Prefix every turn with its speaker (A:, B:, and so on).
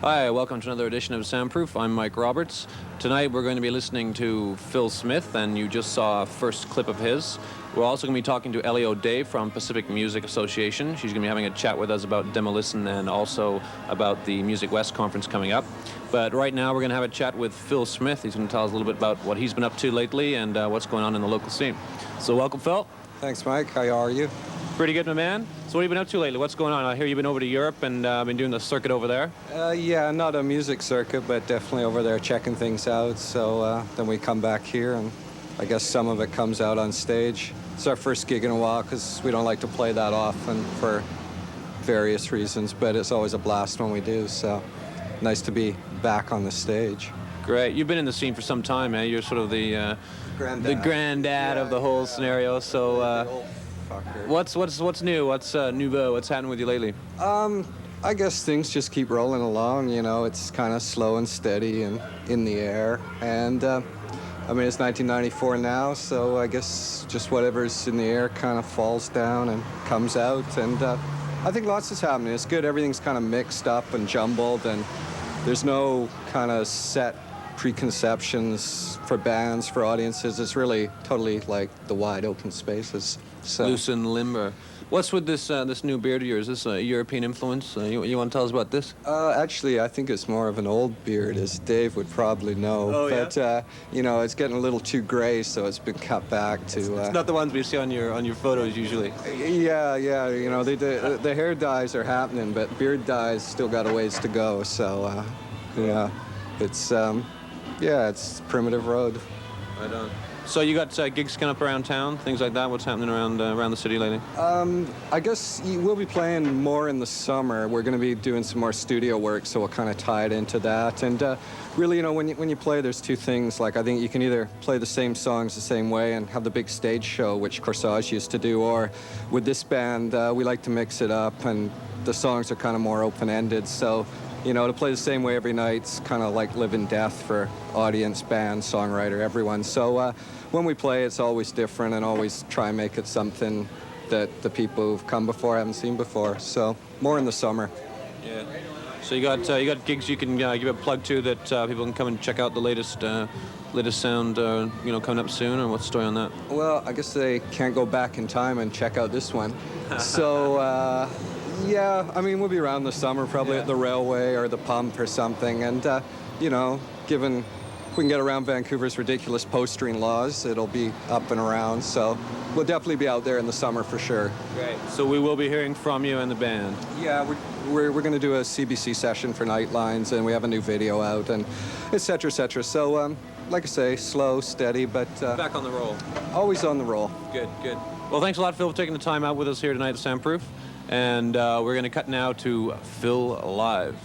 A: Hi, welcome to another edition of Soundproof. I'm Mike Roberts. Tonight we're going to be listening to Phil Smith, and you just saw a first clip of his. We're also going to be talking to Ellie O'Day from Pacific Music Association. She's going to be having a chat with us about Demolition and also about the Music West conference coming up. But right now we're going to have a chat with Phil Smith. He's going to tell us a little bit about what he's been up to lately and what's going on in the local scene. So welcome, Phil.
B: Thanks, Mike. How are you?
A: Pretty good, my man. So what have you been up to lately? What's going on? I hear you've been over to Europe and been doing the circuit over there.
B: Yeah, not a music circuit, but definitely over there checking things out. So then we come back here, and I guess some of it comes out on stage. It's our first gig in a while because we don't like to play that often for various reasons, but it's always a blast when we do. So nice to be back on the stage.
A: Great. You've been in the scene for some time, eh? You're sort of the granddad of the whole scenario. So what's new? What's nouveau? What's happening with you lately?
B: I guess things just keep rolling along. You know, it's kind of slow and steady and in the air. And I mean, it's 1994 now, so I guess just whatever's in the air kind of falls down and comes out. And I think lots is happening. It's good. Everything's kind of mixed up and jumbled, and there's no kind of set preconceptions for bands, for audiences. It's really totally like the wide open spaces. So.
A: Loose and limber. What's with this this new beard of yours? Is this a European influence? You want to tell us about this?
B: Actually, I think it's more of an old beard, as Dave would probably know.
A: Oh,
B: but
A: yeah?
B: You know, it's getting a little too gray, so it's been cut back to.
A: It's not the ones we see on your photos usually.
B: Yeah. You know, the hair dyes are happening, but beard dyes still got a ways to go. So, yeah, it's Primitive Road.
A: Right on. So you got gigs coming up around town, things like that? What's happening around the city lately?
B: I guess we'll be playing more in the summer. We're going to be doing some more studio work, so we'll kind of tie it into that. And really, you know, when you play, there's two things. Like, I think you can either play the same songs the same way and have the big stage show, which Corsage used to do, or with this band, we like to mix it up, and the songs are kind of more open-ended. So, you know, to play the same way every night's kind of like live and death for audience, band, songwriter, everyone. So when we play, it's always different and always try and make it something that the people who've come before haven't seen before. So more in the summer.
A: Yeah. So you got gigs you can give a plug to that people can come and check out the latest sound coming up soon, or what's the story on that?
B: Well, I guess they can't go back in time and check out this one. So. Yeah, I mean, we'll be around the summer, probably at the Railway or the Pump or something. And, you know, given if we can get around Vancouver's ridiculous postering laws, it'll be up and around. So we'll definitely be out there in the summer for sure.
A: Great. So we will be hearing from you and the band.
B: Yeah, we're going to do a CBC session for Nightlines, and we have a new video out, and et cetera, et cetera. So, like I say, slow, steady, but...
A: back on the roll.
B: Always on the roll.
A: Good. Well, thanks a lot, Phil, for taking the time out with us here tonight at Soundproof. And we're going to cut now to Phil Live.